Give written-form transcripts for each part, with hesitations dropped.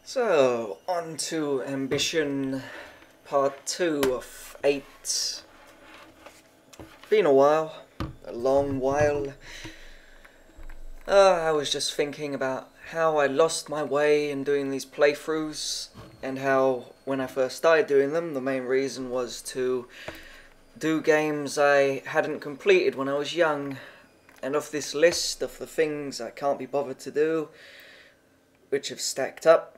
So, on to Ambition Part 2 of 8. Been a while, a long while. I was just thinking about how I lost my way in doing these playthroughs, and how when I first started doing them, the main reason was to do games I hadn't completed when I was young. And of this list of the things I can't be bothered to do, which have stacked up,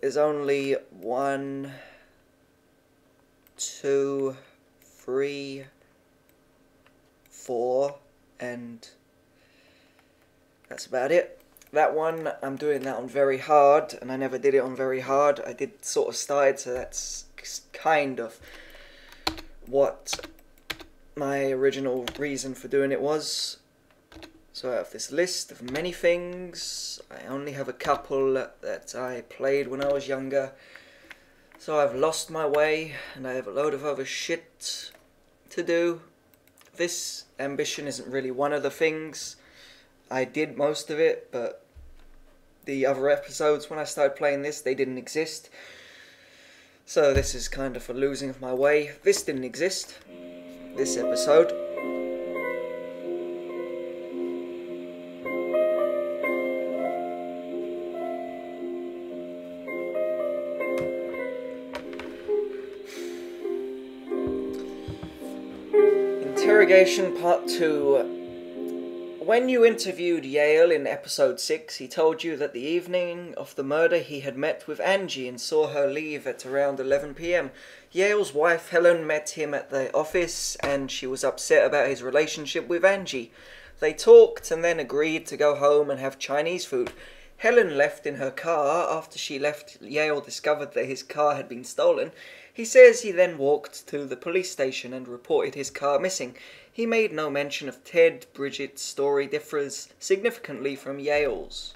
there's only 1, 2, 3, 4, and that's about it. That one, I'm doing that on very hard, and I never did it on very hard. I did sort of started, so that's kind of what my original reason for doing it was. So out of this list of many things, I only have a couple that I played when I was younger. So I've lost my way, and I have a load of other shit to do. This Ambition isn't really one of the things. I did most of it, but the other episodes when I started playing this, they didn't exist. So this is kind of a losing of my way. This didn't exist, this episode. Interrogation Part 2. When you interviewed Yale in episode 6, he told you that the evening of the murder he had met with Angie and saw her leave at around 11 PM. Yale's wife Helen met him at the office and she was upset about his relationship with Angie. They talked and then agreed to go home and have Chinese food. Helen left in her car. After she left, Yale discovered that his car had been stolen. He says he then walked to the police station and reported his car missing. He made no mention of Ted. Bridget's story differs significantly from Yale's.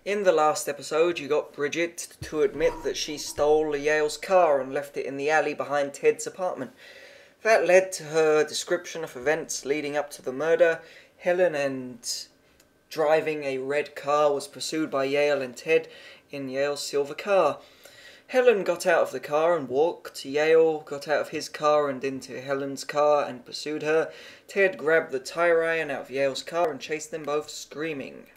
In the last episode, you got Bridget to admit that she stole Yale's car and left it in the alley behind Ted's apartment. That led to her description of events leading up to the murder. Helen and driving a red car was pursued by Yale and Ted in Yale's silver car. Helen got out of the car and walked. Yale got out of his car and into Helen's car and pursued her. Ted grabbed the tire iron out of Yale's car and chased them both, screaming.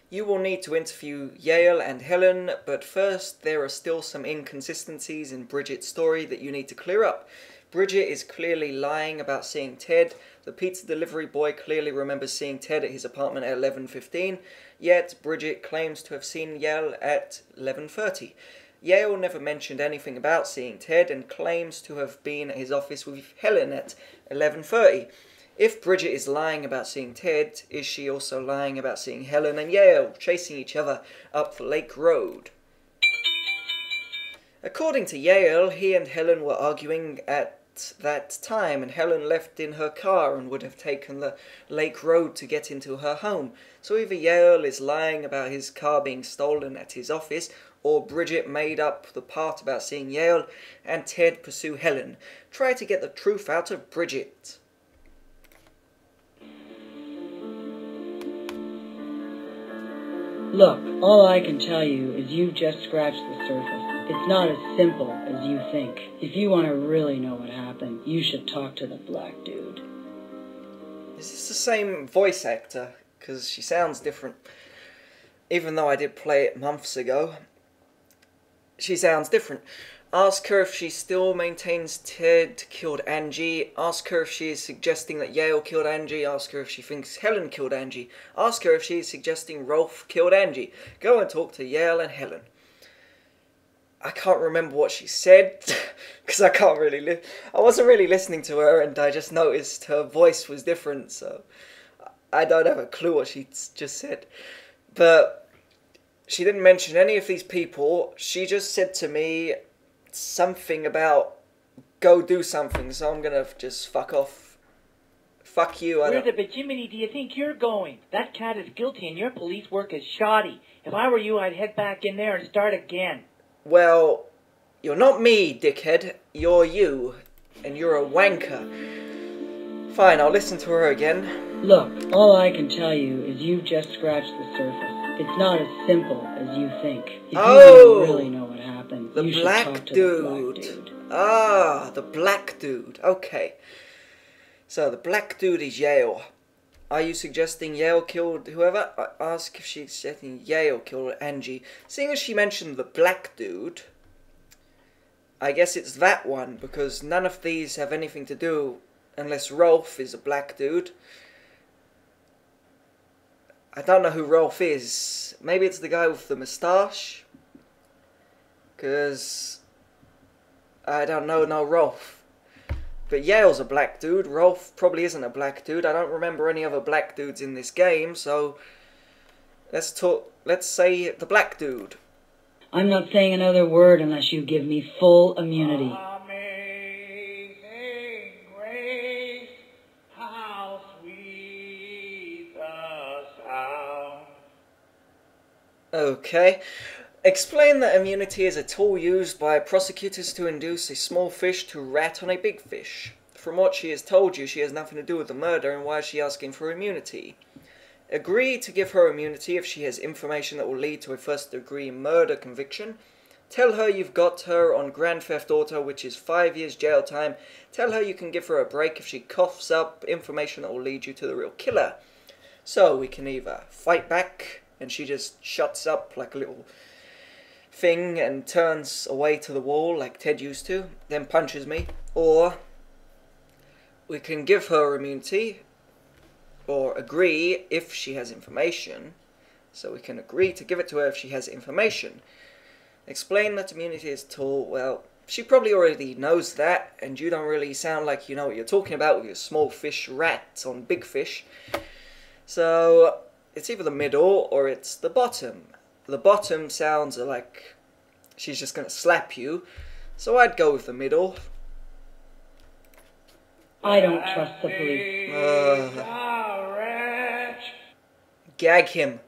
You will need to interview Yale and Helen, but first there are still some inconsistencies in Bridget's story that you need to clear up. Bridget is clearly lying about seeing Ted. The pizza delivery boy clearly remembers seeing Ted at his apartment at 11:15, yet Bridget claims to have seen Yale at 11:30. Yale never mentioned anything about seeing Ted and claims to have been at his office with Helen at 11:30. If Bridget is lying about seeing Ted, is she also lying about seeing Helen and Yale chasing each other up the Lake Road? According to Yale, he and Helen were arguing at that time, and Helen left in her car and would have taken the Lake Road to get into her home. So either Yale is lying about his car being stolen at his office, or Bridget made up the part about seeing Yale and Ted pursue Helen. Try to get the truth out of Bridget. Look, all I can tell you is you've just scratched the surface. It's not as simple as you think. If you want to really know what happened, you should talk to the black dude. Is this the same voice actor? Because she sounds different. Even though I did play it months ago, she sounds different. Ask her if she still maintains Ted killed Angie. Ask her if she is suggesting that Yale killed Angie. Ask her if she thinks Helen killed Angie. Ask her if she is suggesting Rolf killed Angie. Go and talk to Yale and Helen. I can't remember what she said, because I wasn't really listening to her, and I just noticed her voice was different, so I don't have a clue what she just said. But she didn't mention any of these people. She just said to me something about go do something, so I'm gonna just fuck off. Fuck you. Where the bejiminy do you think you're going? That cat is guilty and your police work is shoddy. If I were you, I'd head back in there and start again. Well, you're not me, dickhead. You're you. And you're a wanker. Fine, I'll listen to her again. Look, all I can tell you is you've just scratched the surface. It's not as simple as you think. If you Oh! want to really know what happened, The you should black talk to dude. the black dude. Ah, the black dude. Okay. So the black dude is Yale. Are you suggesting Yale killed whoever? I ask if she's suggesting Yale killed Angie. Seeing as she mentioned the black dude, I guess it's that one, because none of these have anything to do unless Rolf is a black dude. I don't know who Rolf is. Maybe it's the guy with the moustache? Because I don't know no Rolf. But Yale's a black dude. Rolf probably isn't a black dude. I don't remember any other black dudes in this game, so let's say the black dude. I'm not saying another word unless you give me full immunity. Amazing grace, how sweet the sound. Okay. Explain that immunity is a tool used by prosecutors to induce a small fish to rat on a big fish. From what she has told you, she has nothing to do with the murder, and why is she asking for immunity? Agree to give her immunity if she has information that will lead to a first-degree murder conviction. Tell her you've got her on Grand Theft Auto, which is 5 years jail time. Tell her you can give her a break if she coughs up information that will lead you to the real killer. So we can either fight back, and she just shuts up like a little thing and turns away to the wall like Ted used to, then punches me, or we can give her immunity, or agree if she has information, so we can agree to give it to her if she has information. Explain that immunity is a tool. Well, she probably already knows that, and you don't really sound like you know what you're talking about with your small fish rats on big fish. So it's either the middle or it's the bottom. The bottom sounds like she's just going to slap you, so I'd go with the middle. I don't trust the police. Gag him.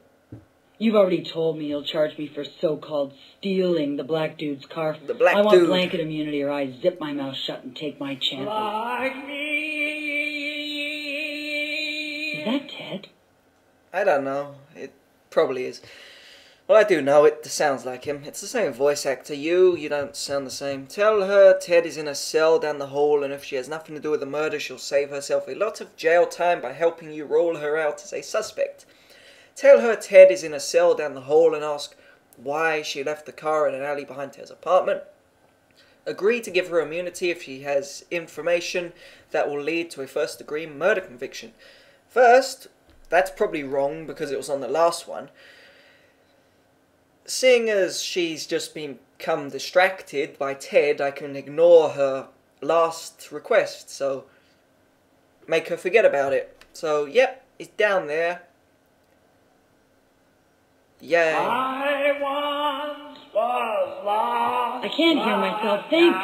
You've already told me you'll charge me for so-called stealing the black dude's car. The black I want dude. blanket immunity or I zip my mouth shut and take my chances. Like me. Is that Ted? I don't know. It probably is. Well, I do know it sounds like him. It's the same voice actor. You don't sound the same. Tell her Ted is in a cell down the hall, and if she has nothing to do with the murder, she'll save herself a lot of jail time by helping you roll her out as a suspect. Tell her Ted is in a cell down the hall and ask why she left the car in an alley behind Ted's apartment. Agree to give her immunity if she has information that will lead to a first-degree murder conviction. First, that's probably wrong because it was on the last one. Seeing as she's just become distracted by Ted, I can ignore her last request, so make her forget about it. So, yep, it's down there. Yay. I once was lost. I can't hear myself think.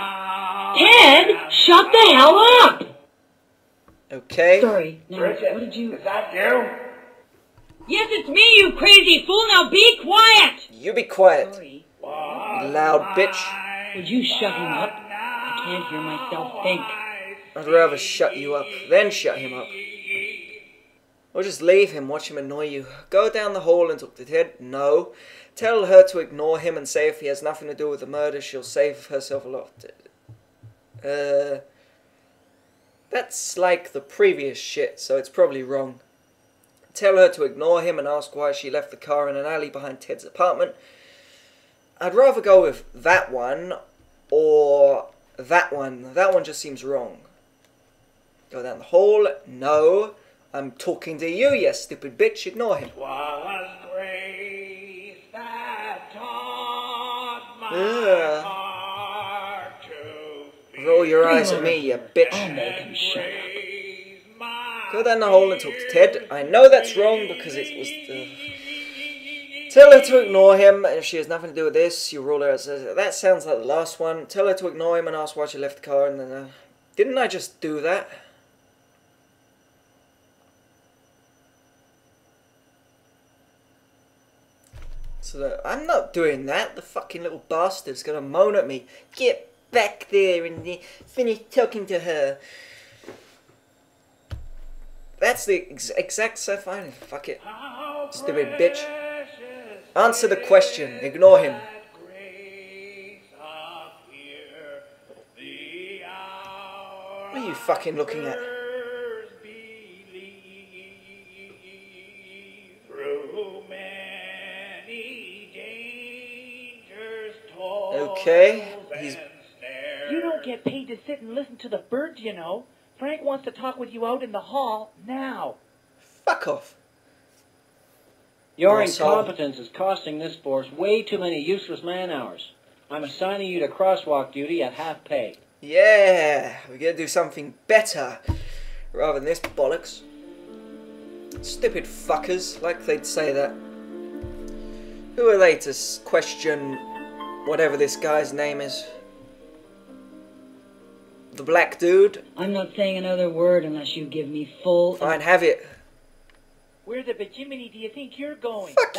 Ted, shut the hell up! Okay. Sorry, now, Bridget, what did you... is that you? Yes, it's me, you crazy fool! Now be quiet! You be quiet, Sorry. you loud bitch. Would you shut him up? I can't hear myself think. I'd rather shut you up than shut him up. Or just leave him, watch him annoy you. Go down the hall and talk to Ted. No. Tell her to ignore him and say if he has nothing to do with the murder, she'll save herself a lot. That's like the previous shit, so it's probably wrong. Tell her to ignore him and ask why she left the car in an alley behind Ted's apartment. I'd rather go with that one or that one. That one just seems wrong. Go down the hall. No. I'm talking to you, you stupid bitch. Ignore him. Was grace that taught my heart to Roll your eyes at me, you bitch. I'll make him shut up. praise my Go down the hole and talk to Ted. I know that's wrong because it was the... Tell her to ignore him, and if she has nothing to do with this, you rule her as... That sounds like the last one. Tell her to ignore him and ask why she left the car, and then... Didn't I just do that? So I'm not doing that. The fucking little bastard's gonna moan at me. Get back there and finish talking to her. That's the exact stuff I... Fuck it. Stupid bitch. Answer the question. Ignore him. What are you fucking looking at? Okay, he's... You don't get paid to sit and listen to the birds, you know. Frank wants to talk with you out in the hall now. Fuck off. Your incompetence is costing this force way too many useless man-hours. I'm assigning you to crosswalk duty at half pay. Yeah, we gotta do something better rather than this bollocks. Stupid fuckers, like they'd say that. Who are they to question whatever this guy's name is? The black dude? I'm not saying another word unless you give me full... Fine, have it. Where the bejiminy do you think you're going? Fuck